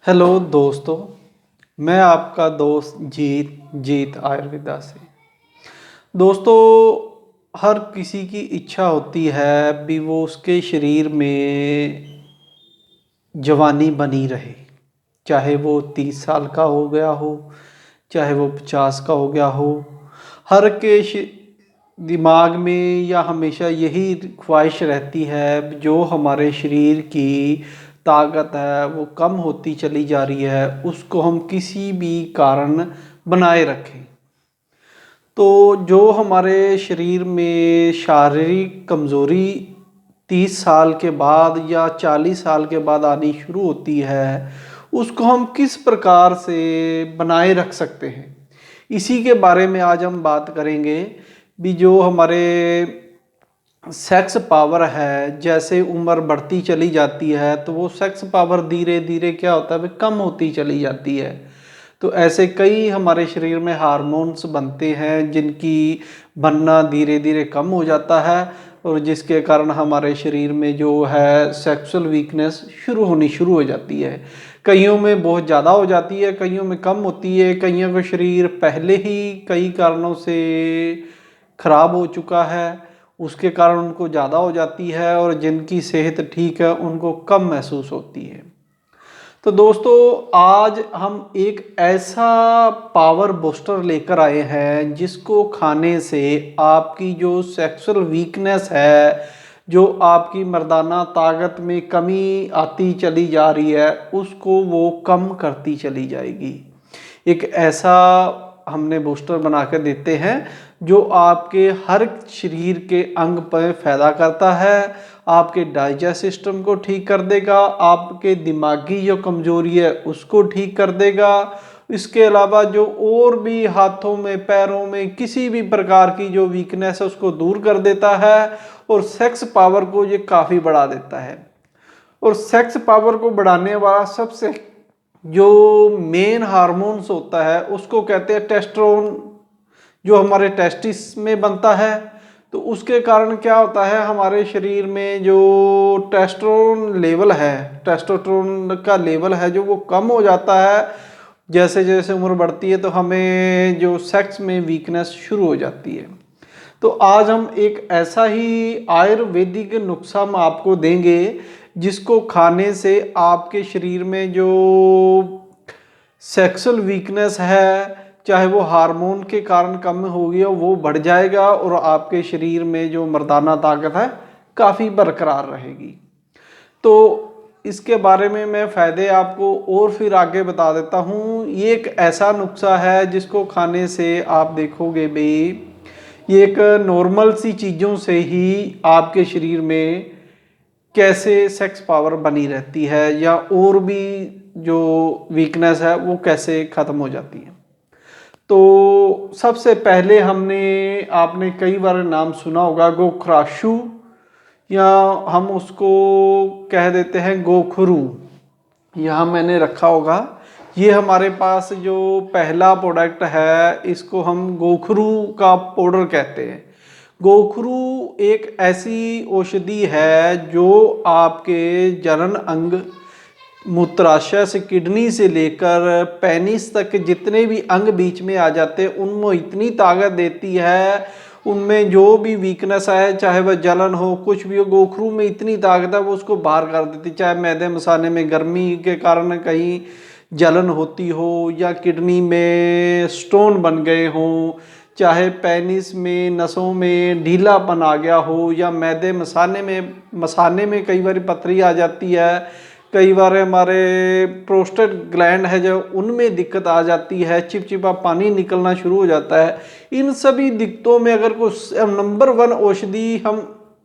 Hello दोस्तों, मैं आपका दोस्त जीत आयुर्वेदा से। दोस्तों, हर किसी की इच्छा होती है भी वो उसके शरीर में जवानी बनी रहे। चाहे वो 30 साल का हो गया हो, चाहे वो 50 का हो गया हो। हर के दिमाग में या हमेशा यही ख्वाहिश रहती है जो हमारे शरीर की ताकत है वो कम होती चली जा रही है, उसको हम किसी भी कारण बनाए रखें। तो जो हमारे शरीर में शारीरिक कमज़ोरी 30 साल के बाद या 40 साल के बाद आनी शुरू होती है, उसको हम किस प्रकार से बनाए रख सकते हैं, इसी के बारे में आज हम बात करेंगे। भी जो हमारे सेक्स पावर है, जैसे उम्र बढ़ती चली जाती है तो वो सेक्स पावर धीरे धीरे क्या होता है, कम होती चली जाती है। तो ऐसे कई हमारे शरीर में हार्मोन्स बनते हैं जिनकी बनना धीरे धीरे कम हो जाता है, और जिसके कारण हमारे शरीर में जो है सेक्सुअल वीकनेस होनी शुरू हो जाती है। कईयों में बहुत ज़्यादा हो जाती है, कईयों में कम होती है, कईयों का शरीर पहले ही कई कारणों से खराब हो चुका है, उसके कारण उनको ज़्यादा हो जाती है, और जिनकी सेहत ठीक है उनको कम महसूस होती है। तो दोस्तों, आज हम एक ऐसा पावर बूस्टर लेकर आए हैं जिसको खाने से आपकी जो सेक्सुअल वीकनेस है, जो आपकी मर्दाना ताकत में कमी आती चली जा रही है, उसको वो कम करती चली जाएगी। एक ऐसा हमने बूस्टर बना कर देते हैं जो आपके हर शरीर के अंग पर फायदा करता है। आपके डाइजेस्ट सिस्टम को ठीक कर देगा, आपके दिमागी जो कमजोरी है उसको ठीक कर देगा। इसके अलावा जो और भी हाथों में पैरों में किसी भी प्रकार की जो वीकनेस है उसको दूर कर देता है, और सेक्स पावर को ये काफ़ी बढ़ा देता है। और सेक्स पावर को बढ़ाने वाला सबसे जो मेन हार्मोन्स होता है उसको कहते हैं टेस्टोस्टेरोन, जो हमारे टेस्टिस में बनता है। तो उसके कारण क्या होता है, हमारे शरीर में जो टेस्टोस्टेरोन का लेवल है जो वो कम हो जाता है। जैसे जैसे उम्र बढ़ती है तो हमें जो सेक्स में वीकनेस शुरू हो जाती है। तो आज हम एक ऐसा ही आयुर्वेदिक नुस्खा हम आपको देंगे जिसको खाने से आपके शरीर में जो सेक्सुअल वीकनेस है, चाहे वो हार्मोन के कारण कम हो गया, वो बढ़ जाएगा, और आपके शरीर में जो मर्दाना ताकत है काफ़ी बरकरार रहेगी। तो इसके बारे में मैं फ़ायदे आपको और फिर आगे बता देता हूँ। ये एक ऐसा नुस्खा है जिसको खाने से आप देखोगे भाई, ये एक नॉर्मल सी चीज़ों से ही आपके शरीर में कैसे सेक्स पावर बनी रहती है, या और भी जो वीकनेस है वो कैसे ख़त्म हो जाती है। तो सबसे पहले आपने कई बार नाम सुना होगा गोखराशु, या हम उसको कह देते हैं गोखरू। यहाँ मैंने रखा होगा, ये हमारे पास जो पहला प्रोडक्ट है इसको हम गोखरू का पाउडर कहते हैं। गोखरू एक ऐसी औषधि है जो आपके जनन अंग, मूत्राशय से किडनी से लेकर पेनिस तक जितने भी अंग बीच में आ जाते हैं उनमें इतनी ताकत देती है। उनमें जो भी वीकनेस है, चाहे वह जलन हो कुछ भी हो, गोखरू में इतनी ताकत है वो उसको बाहर कर देती। चाहे मैदे मसाने में गर्मी के कारण कहीं जलन होती हो, या किडनी में स्टोन बन गए हों, चाहे पेनिस में नसों में ढीलापन आ गया हो, या मैदे मसाने में कई बार पथरी आ जाती है, कई बार हमारे प्रोस्टेट ग्लैंड है जो उनमें दिक्कत आ जाती है, चिपचिपा पानी निकलना शुरू हो जाता है। इन सभी दिक्कतों में अगर कुछ नंबर 1 औषधि हम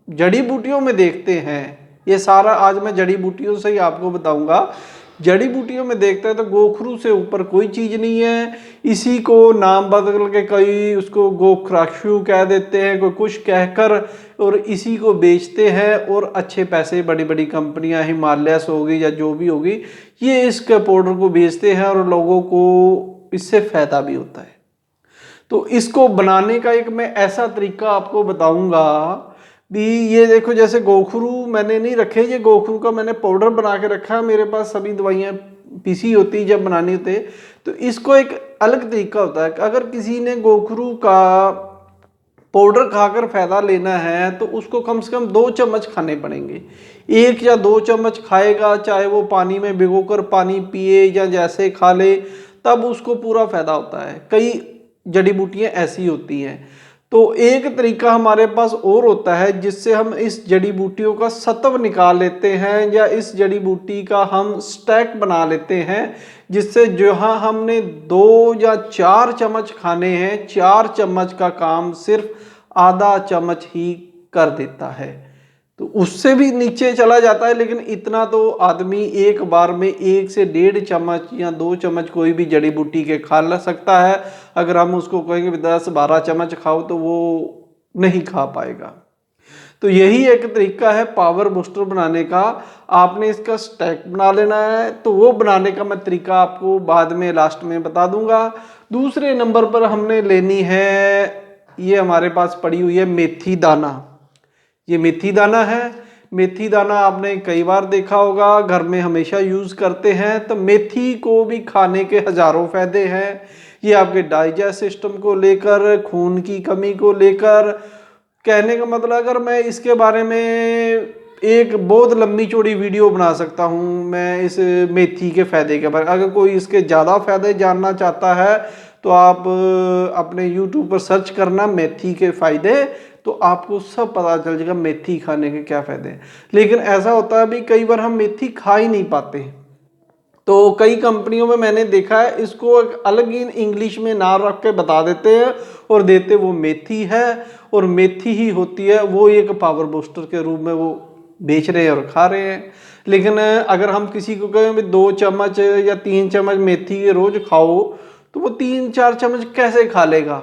जड़ी बूटियों में देखते हैं, ये सारा आज मैं जड़ी बूटियों से ही आपको बताऊंगा। जड़ी बूटियों में देखते हैं तो गोखरू से ऊपर कोई चीज़ नहीं है। इसी को नाम बदल के कई उसको गोखराशु कह देते हैं, कोई कुछ कहकर, और इसी को बेचते हैं, और अच्छे पैसे बड़ी बड़ी कंपनियां हिमालयस होगी या जो भी होगी, ये इसके पाउडर को बेचते हैं और लोगों को इससे फ़ायदा भी होता है। तो इसको बनाने का एक मैं ऐसा तरीका आपको बताऊंगा भी। ये देखो, जैसे गोखरू मैंने नहीं रखे, ये गोखरू का मैंने पाउडर बना के रखा है। मेरे पास सभी दवाइयाँ पीसी होती है जब बनानी होती है, तो इसको एक अलग तरीका होता है। अगर किसी ने गोखरू का पाउडर खाकर फायदा लेना है तो उसको कम से कम 2 चम्मच खाने पड़ेंगे। 1 या 2 चम्मच खाएगा, चाहे वो पानी में भिगोकर पानी पिए या जैसे खा ले, तब उसको पूरा फायदा होता है। कई जड़ी बूटियां ऐसी होती हैं। तो एक तरीका हमारे पास और होता है जिससे हम इस जड़ी बूटियों का सत्व निकाल लेते हैं, या इस जड़ी बूटी का हम स्टैक बना लेते हैं, जिससे जहाँ हमने 2 या 4 चम्मच खाने हैं, 4 चम्मच का काम सिर्फ आधा चम्मच ही कर देता है। तो उससे भी नीचे चला जाता है, लेकिन इतना तो आदमी एक बार में 1 से 1.5 चम्मच या 2 चम्मच कोई भी जड़ी बूटी के खा ला सकता है। अगर हम उसको कहेंगे 10-12 चम्मच खाओ तो वो नहीं खा पाएगा। तो यही एक तरीका है पावर बूस्टर बनाने का। आपने इसका स्टैक बना लेना है, तो वो बनाने का मैं तरीका आपको बाद में लास्ट में बता दूंगा। दूसरे नंबर पर हमने लेनी है, ये हमारे पास पड़ी हुई है मेथी दाना। ये मेथी दाना है। मेथी दाना आपने कई बार देखा होगा, घर में हमेशा यूज करते हैं। तो मेथी को भी खाने के हजारों फायदे हैं। ये आपके डाइजेस्ट सिस्टम को लेकर, खून की कमी को लेकर, कहने का मतलब अगर मैं इसके बारे में एक बहुत लंबी चौड़ी वीडियो बना सकता हूँ मैं इस मेथी के फायदे के बारे में। अगर कोई इसके ज़्यादा फायदे जानना चाहता है तो आप अपने YouTube पर सर्च करना मेथी के फायदे, तो आपको सब पता चल जाएगा मेथी खाने के क्या फायदे हैं। लेकिन ऐसा होता है भी कई बार हम मेथी खा ही नहीं पाते। तो कई कंपनियों में मैंने देखा है इसको एक अलग ही इंग्लिश में नाम रख के बता देते हैं और देते वो मेथी है, और मेथी ही होती है। वो एक पावर बूस्टर के रूप में वो बेच रहे हैं और खा रहे हैं। लेकिन अगर हम किसी को कहें भी 2 चम्मच या 3 चम्मच मेथी रोज खाओ, तो वो 3-4 चम्मच कैसे खा लेगा?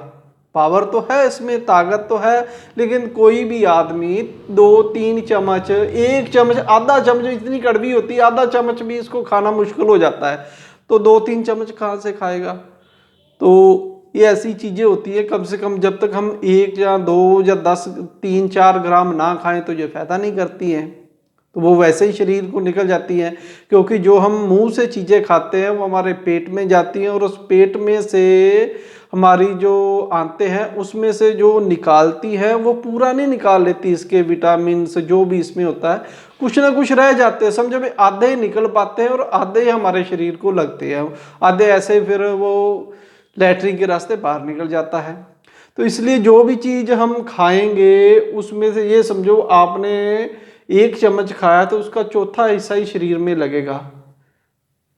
पावर तो है इसमें, ताकत तो है, लेकिन कोई भी आदमी 2-3 चम्मच, 1 चम्मच, आधा चम्मच, इतनी कड़वी होती है, आधा चम्मच भी इसको खाना मुश्किल हो जाता है। तो 2-3 चम्मच कहाँ से खाएगा? तो ये ऐसी चीज़ें होती है, कम से कम जब तक हम 1 या 2 या 10, 3-4 ग्राम ना खाएं तो ये फायदा नहीं करती हैं। तो वो वैसे ही शरीर को निकल जाती हैं, क्योंकि जो हम मुंह से चीज़ें खाते हैं वो हमारे पेट में जाती हैं, और उस पेट में से हमारी जो आंतें हैं उसमें से जो निकालती है वो पूरा नहीं निकाल लेती। इसके विटामिन से जो भी इसमें होता है कुछ ना कुछ रह जाते हैं। समझो भाई आधे ही निकल पाते हैं और आधे ही हमारे शरीर को लगते हैं, आधे ऐसे फिर वो लैट्रिन के रास्ते बाहर निकल जाता है। तो इसलिए जो भी चीज़ हम खाएंगे उसमें से ये समझो आपने 1 चम्मच खाया तो उसका चौथा हिस्सा ही शरीर में लगेगा।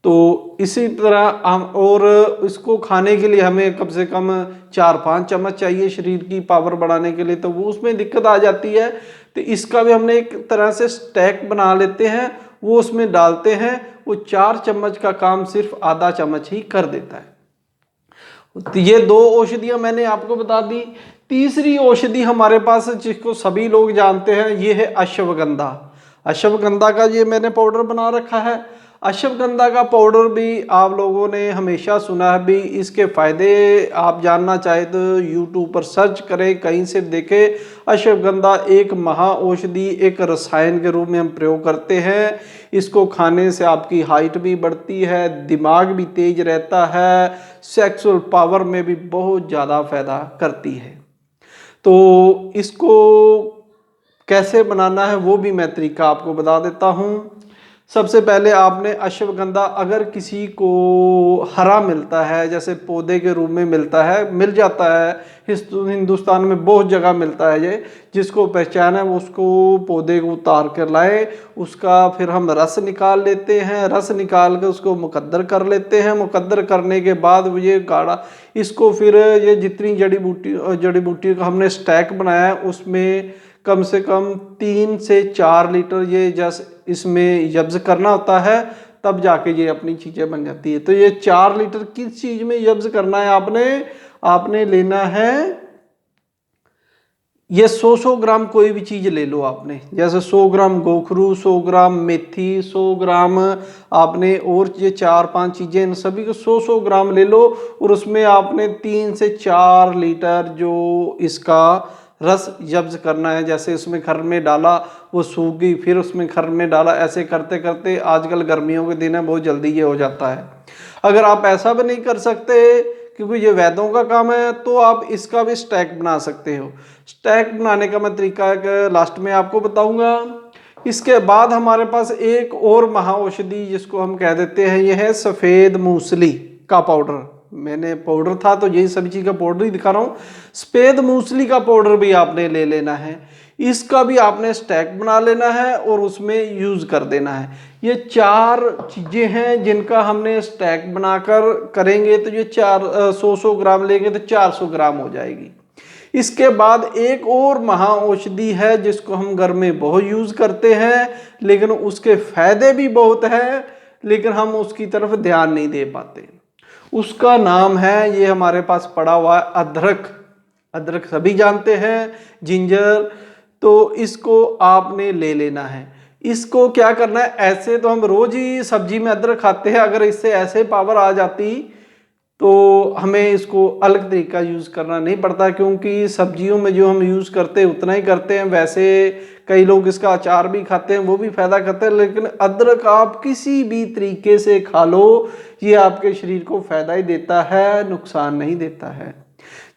तो इसी तरह हम, और इसको खाने के लिए हमें कम से कम 4-5 चम्मच चाहिए शरीर की पावर बढ़ाने के लिए, तो वो उसमें दिक्कत आ जाती है। तो इसका भी हमने एक तरह से स्टैक बना लेते हैं, वो उसमें डालते हैं, वो 4 चम्मच का काम सिर्फ आधा चम्मच ही कर देता है। तो ये 2 औषधियां मैंने आपको बता दी। तीसरी औषधि हमारे पास जिसको सभी लोग जानते हैं, ये है अश्वगंधा। अश्वगंधा का ये मैंने पाउडर बना रखा है। अश्वगंधा का पाउडर भी आप लोगों ने हमेशा सुना है भी, इसके फायदे आप जानना चाहे तो YouTube पर सर्च करें, कहीं से देखें। अश्वगंधा एक महा औषधि, एक रसायन के रूप में हम प्रयोग करते हैं। इसको खाने से आपकी हाइट भी बढ़ती है, दिमाग भी तेज रहता है, सेक्सुअल पावर में भी बहुत ज़्यादा फायदा करती है। तो इसको कैसे बनाना है वो भी मैं तरीका आपको बता देता हूँ। सबसे पहले आपने अश्वगंधा, अगर किसी को हरा मिलता है, जैसे पौधे के रूप में मिलता है, मिल जाता है हिंदुस्तान में बहुत जगह मिलता है ये, जिसको पहचान है वो उसको पौधे को उतार कर लाए, उसका फिर हम रस निकाल लेते हैं। रस निकाल कर उसको मुकद्दर कर लेते हैं। मुकद्दर करने के बाद ये गाढ़ा, इसको फिर ये जितनी जड़ी बूटी का हमने स्टैक बनाया है उसमें कम से कम 3 से 4 लीटर ये जस इसमें यब्ज करना होता है, तब जाके ये अपनी चीज़ें बन जाती है। तो ये 4 लीटर किस चीज़ में यब्ज करना है? आपने लेना है ये 100 ग्राम कोई भी चीज़ ले लो आपने, जैसे 100 ग्राम गोखरू, 100 ग्राम मेथी, 100 ग्राम आपने और ये 4-5 चीज़ें, इन सभी को 100 ग्राम ले लो, और उसमें आपने 3 से 4 लीटर जो इसका रस जब्ज करना है। जैसे उसमें खर में डाला वो सूख गई, फिर उसमें खर में डाला, ऐसे करते करते आजकल गर्मियों के दिन है बहुत जल्दी ये हो जाता है। अगर आप ऐसा भी नहीं कर सकते क्योंकि ये वैद्यों का काम है, तो आप इसका भी स्टैक बना सकते हो। स्टैक बनाने का मैं तरीका लास्ट में आपको बताऊंगा। इसके बाद हमारे पास एक और महाऔषधि जिसको हम कह देते हैं, यह है सफ़ेद मूसली का पाउडर। मैंने पाउडर था तो यही सभी चीज़ का पाउडर ही दिखा रहा हूँ। सफ़ेद मूसली का पाउडर भी आपने ले लेना है, इसका भी आपने स्टैक बना लेना है और उसमें यूज़ कर देना है। ये 4 चीज़ें हैं जिनका हमने स्टैक बनाकर करेंगे तो ये 100 ग्राम लेंगे तो 400 ग्राम हो जाएगी। इसके बाद एक और महाऔषधि है जिसको हम घर में बहुत यूज़ करते हैं, लेकिन उसके फायदे भी बहुत हैं, लेकिन हम उसकी तरफ ध्यान नहीं दे पाते। उसका नाम है, ये हमारे पास पड़ा हुआ है, अदरक। अदरक सभी जानते हैं, जिंजर। तो इसको आपने ले लेना है। इसको क्या करना है, ऐसे तो हम रोज ही सब्जी में अदरक खाते हैं, अगर इससे ऐसे पावर आ जाती तो हमें इसको अलग तरीका यूज़ करना नहीं पड़ता, क्योंकि सब्जियों में जो हम यूज़ करते हैं उतना ही करते हैं। वैसे कई लोग इसका अचार भी खाते हैं, वो भी फायदा करते हैं, लेकिन अदरक आप किसी भी तरीके से खा लो, ये आपके शरीर को फायदा ही देता है, नुकसान नहीं देता है।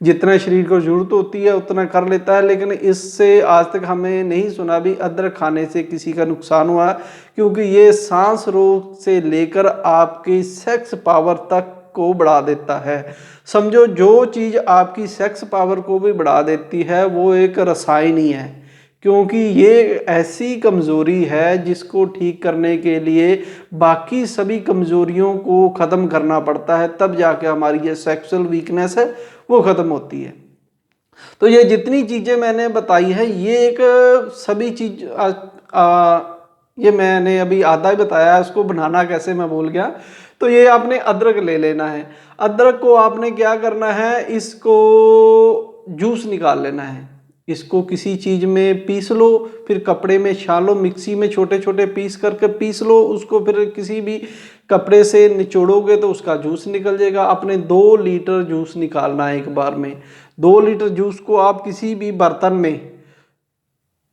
जितना शरीर को जरूरत होती है उतना कर लेता है, लेकिन इससे आज तक हमें नहीं सुना भी अदरक खाने से किसी का नुकसान हुआ, क्योंकि ये सांस रोग से लेकर आपकी सेक्स पावर तक को बढ़ा देता है। समझो जो चीज़ आपकी सेक्स पावर को भी बढ़ा देती है वो एक रसायन ही है, क्योंकि ये ऐसी कमज़ोरी है जिसको ठीक करने के लिए बाकी सभी कमज़ोरियों को ख़त्म करना पड़ता है, तब जाके हमारी ये सेक्सुअल वीकनेस है वो ख़त्म होती है। तो ये जितनी चीज़ें मैंने बताई है ये एक सभी चीज़ ये मैंने अभी आधा ही बताया, इसको बनाना कैसे मैं भूल गया। तो ये आपने अदरक ले लेना है। अदरक को आपने क्या करना है, इसको जूस निकाल लेना है। इसको किसी चीज़ में पीस लो, फिर कपड़े में छालो, मिक्सी में छोटे छोटे पीस करके पीस लो उसको, फिर किसी भी कपड़े से निचोड़ोगे तो उसका जूस निकल जाएगा। आपने 2 लीटर जूस निकालना है एक बार में। 2 लीटर जूस को आप किसी भी बर्तन में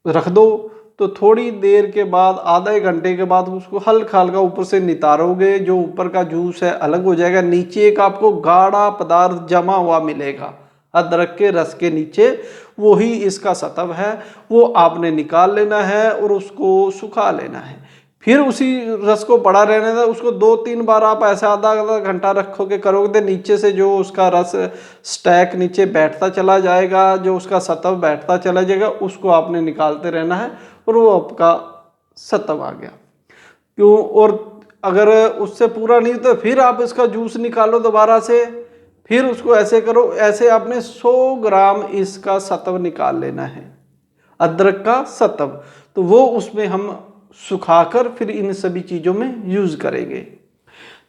रख दो, तो थोड़ी देर के बाद, आधा एक घंटे के बाद उसको हल्का हल्का ऊपर से नितारोगे, जो ऊपर का जूस है अलग हो जाएगा, नीचे एक आपको गाढ़ा पदार्थ जमा हुआ मिलेगा अदरक के रस के नीचे, वही इसका सत्व है। वो आपने निकाल लेना है और उसको सुखा लेना है। फिर उसी रस को पड़ा रहने दें, उसको 2-3 बार आप ऐसा आधा आधा घंटा रखोगे करोगे तो नीचे से जो उसका रस स्टैक नीचे बैठता चला जाएगा, जो उसका सत्व बैठता चला जाएगा, उसको आपने निकालते रहना है और वो आपका सत्व आ गया। क्यों, और अगर उससे पूरा नहीं तो फिर आप इसका जूस निकालो दोबारा से, फिर उसको ऐसे करो, ऐसे आपने 100 ग्राम इसका सत्व निकाल लेना है, अदरक का सत्व। तो वो उसमें हम सुखाकर फिर इन सभी चीज़ों में यूज़ करेंगे।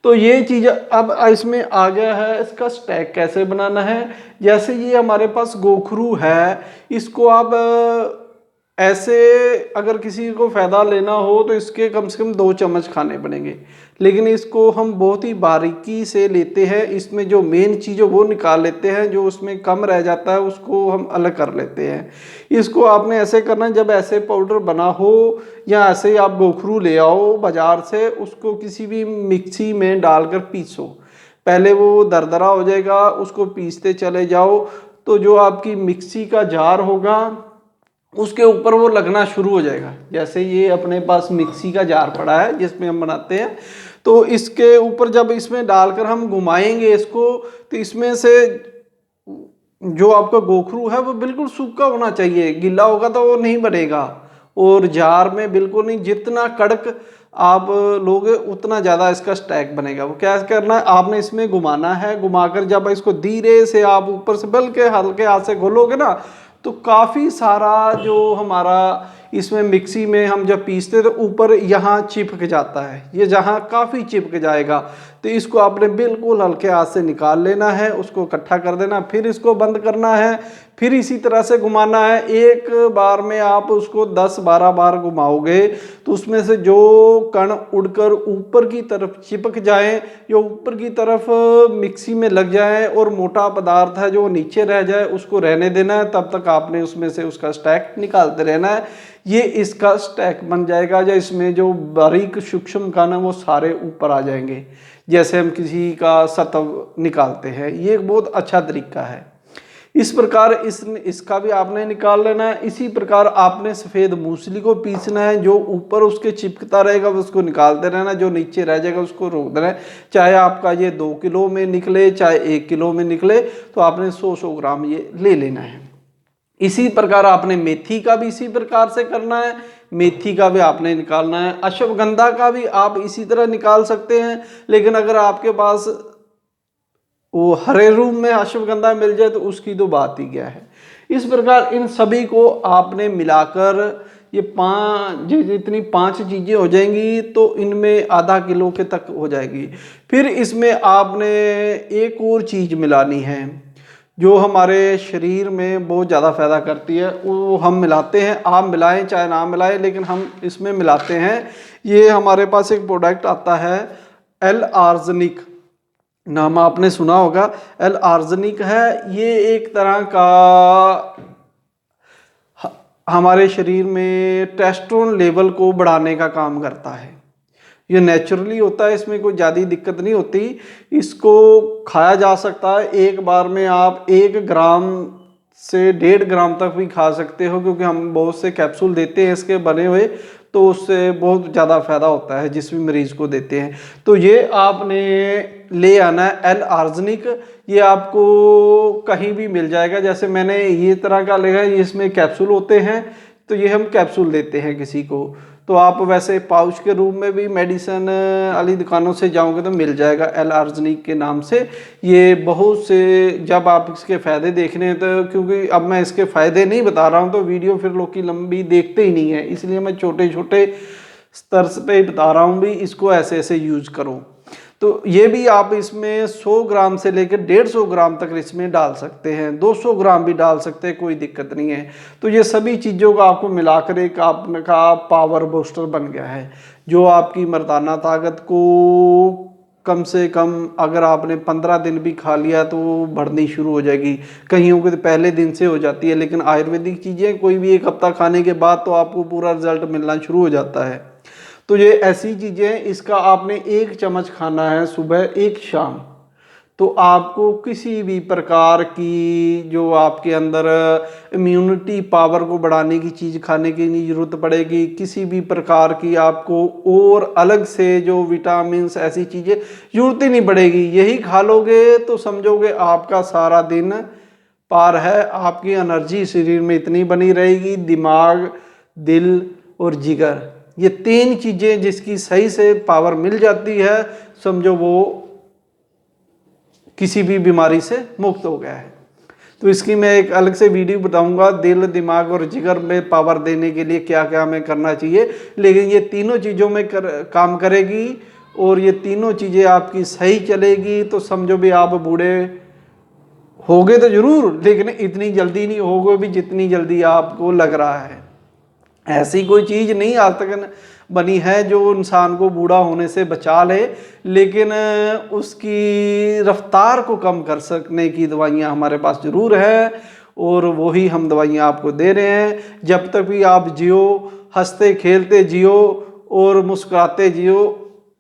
तो ये चीज़ अब इसमें आ गया है। इसका स्टैक कैसे बनाना है, जैसे ये हमारे पास गोखरू है, इसको आप ऐसे अगर किसी को फ़ायदा लेना हो तो इसके कम से कम 2 चम्मच खाने पड़ेंगे, लेकिन इसको हम बहुत ही बारीकी से लेते हैं। इसमें जो मेन चीज़ है वो निकाल लेते हैं, जो उसमें कम रह जाता है उसको हम अलग कर लेते हैं। इसको आपने ऐसे करना है, जब ऐसे पाउडर बना हो या ऐसे ही आप गोखरू ले आओ बाज़ार से, उसको किसी भी मिक्सी में डालकर पीसो। पहले वो दरदरा हो जाएगा, उसको पीसते चले जाओ, तो जो आपकी मिक्सी का जार होगा उसके ऊपर वो लगना शुरू हो जाएगा। जैसे ये अपने पास मिक्सी का जार पड़ा है जिसमें हम बनाते हैं, तो इसके ऊपर जब इसमें डालकर हम घुमाएंगे इसको, तो इसमें से जो आपका गोखरू है वो बिल्कुल सूखा होना चाहिए, गीला होगा तो वो नहीं बनेगा। और जार में बिल्कुल नहीं, जितना कड़क आप लोगे उतना ज़्यादा इसका स्टैक बनेगा। वो क्या करना है, आपने इसमें घुमाना है, घुमाकर जब इसको धीरे से आप ऊपर से बल्कि हल्के हाथ से घोलोगे ना, तो काफ़ी सारा जो हमारा इसमें मिक्सी में हम जब पीसते तो ऊपर यहाँ चिपक जाता है, ये जहाँ काफ़ी चिपक जाएगा। तो इसको आपने बिल्कुल हल्के हाथ से निकाल लेना है, उसको इकट्ठा कर देना, फिर इसको बंद करना है, फिर इसी तरह से घुमाना है। एक बार में आप उसको 10-12 बार घुमाओगे तो उसमें से जो कण उड़कर ऊपर की तरफ चिपक जाएं या ऊपर की तरफ मिक्सी में लग जाएं और मोटा पदार्थ है जो नीचे रह जाए उसको रहने देना है। तब तक आपने उसमें से उसका स्टैक निकालते रहना है। ये इसका स्टैक बन जाएगा या इसमें जो बारीक सूक्ष्म कण है वो सारे ऊपर आ जाएंगे, जैसे हम किसी का सतव निकालते हैं। ये एक बहुत अच्छा तरीका है। इस प्रकार इसका भी आपने निकाल लेना है। इसी प्रकार आपने सफ़ेद मूसली को पीसना है। जो ऊपर उसके चिपकता रहेगा उसको निकालते रहना, जो नीचे रह जाएगा उसको रोक देना है। चाहे आपका ये 2 किलो में निकले चाहे 1 किलो में निकले, तो आपने 100-100 ग्राम ये ले लेना है। इसी प्रकार आपने मेथी का भी इसी प्रकार से करना है। मेथी का भी आपने निकालना है। अश्वगंधा का भी आप इसी तरह निकाल सकते हैं, लेकिन अगर आपके पास वो हरे रूप में अश्वगंधा मिल जाए तो उसकी तो बात ही क्या है। इस प्रकार इन सभी को आपने मिलाकर ये जितनी 5 चीज़ें हो जाएंगी तो इनमें आधा किलो के तक हो जाएगी। फिर इसमें आपने एक और चीज़ मिलानी है जो हमारे शरीर में बहुत ज़्यादा फायदा करती है, वो हम मिलाते हैं। आप मिलाएं चाहे ना मिलाएं, लेकिन हम इसमें मिलाते हैं। ये हमारे पास एक प्रोडक्ट आता है L-आर्सेनिक, नाम आपने सुना होगा। L-आर्सेनिक है, ये एक तरह का हमारे शरीर में टेस्टोस्टेरोन लेवल को बढ़ाने का काम करता है। ये नेचुरली होता है, इसमें कोई ज़्यादा दिक्कत नहीं होती। इसको खाया जा सकता है। एक बार में आप 1 ग्राम से 1.5 ग्राम तक भी खा सकते हो, क्योंकि हम बहुत से कैप्सूल देते हैं इसके बने हुए, तो उससे बहुत ज़्यादा फायदा होता है जिस भी मरीज़ को देते हैं। तो ये आपने ले आना है L-आर्सेनिक। ये आपको कहीं भी मिल जाएगा। जैसे मैंने ये तरह का लिया है, इसमें कैप्सूल होते हैं, तो ये हम कैप्सूल देते हैं किसी को। तो आप वैसे पाउच के रूप में भी मेडिसिन वाली दुकानों से जाओगे तो मिल जाएगा L-आर्सेनिक के नाम से। ये बहुत से, जब आप इसके फ़ायदे देखने हैं तो, क्योंकि अब मैं इसके फ़ायदे नहीं बता रहा हूँ तो वीडियो फिर लोग की लंबी देखते ही नहीं है, इसलिए मैं छोटे छोटे स्तर पे बता रहा हूँ भी इसको ऐसे ऐसे यूज़ करो। तो ये भी आप इसमें 100 ग्राम से लेकर 150 ग्राम तक इसमें डाल सकते हैं, 200 ग्राम भी डाल सकते हैं, कोई दिक्कत नहीं है। तो ये सभी चीज़ों को आपको मिलाकर एक आपका पावर बूस्टर बन गया है, जो आपकी मर्दाना ताकत को कम से कम अगर आपने 15 दिन भी खा लिया तो बढ़नी शुरू हो जाएगी। कईयों के तो पहले दिन से हो जाती है, लेकिन आयुर्वेदिक चीज़ें कोई भी 1 हफ्ता खाने के बाद तो आपको पूरा रिजल्ट मिलना शुरू हो जाता है। तो ये ऐसी चीज़ें, इसका आपने 1 चम्मच खाना है सुबह 1 शाम। तो आपको किसी भी प्रकार की जो आपके अंदर इम्यूनिटी पावर को बढ़ाने की चीज़ खाने की नहीं ज़रूरत पड़ेगी। किसी भी प्रकार की आपको और अलग से जो विटामिन्स ऐसी चीज़ें ज़रूरत ही नहीं पड़ेगी। यही खा लोगे तो समझोगे आपका सारा दिन पार है। आपकी एनर्जी शरीर में इतनी बनी रहेगी, दिमाग, दिल और जिगर, ये 3 चीज़ें जिसकी सही से पावर मिल जाती है, समझो वो किसी भी बीमारी से मुक्त हो गया है। तो इसकी मैं एक अलग से वीडियो बताऊंगा, दिल, दिमाग और जिगर में पावर देने के लिए क्या क्या हमें करना चाहिए। लेकिन ये तीनों चीज़ों में काम करेगी और ये तीनों चीज़ें आपकी सही चलेगी तो समझो भी आप बूढ़े होगे तो ज़रूर, लेकिन इतनी जल्दी नहीं होगे भी जितनी जल्दी आपको लग रहा है। ऐसी कोई चीज़ नहीं आज तक बनी है जो इंसान को बूढ़ा होने से बचा ले, लेकिन उसकी रफ्तार को कम कर सकने की दवाइयाँ हमारे पास ज़रूर है और वही हम दवाइयाँ आपको दे रहे हैं। जब तक भी आप जियो, हंसते खेलते जियो और मुस्कुराते जियो,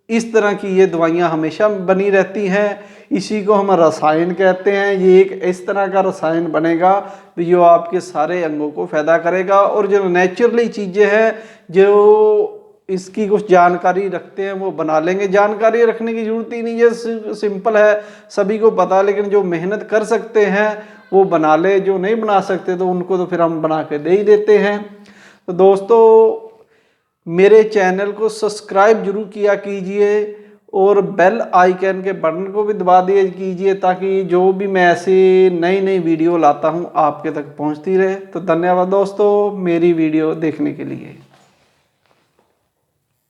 इस तरह की ये दवाइयाँ हमेशा बनी रहती हैं। इसी को हम रसायन कहते हैं। ये एक इस तरह का रसायन बनेगा जो आपके सारे अंगों को फ़ायदा करेगा। और जो नेचुरली चीज़ें हैं, जो इसकी कुछ जानकारी रखते हैं वो बना लेंगे। जानकारी रखने की ज़रूरत ही नहीं है, सिंपल है, सभी को पता। लेकिन जो मेहनत कर सकते हैं वो बना ले, जो नहीं बना सकते तो उनको तो फिर हम बना के दे ही देते हैं। तो दोस्तों, मेरे चैनल को सब्सक्राइब जरूर किया कीजिए और बेल आइकन के बटन को भी दबा दिया कीजिए, ताकि जो भी मैं ऐसी नई नई वीडियो लाता हूं आपके तक पहुंचती रहे। तो धन्यवाद दोस्तों मेरी वीडियो देखने के लिए।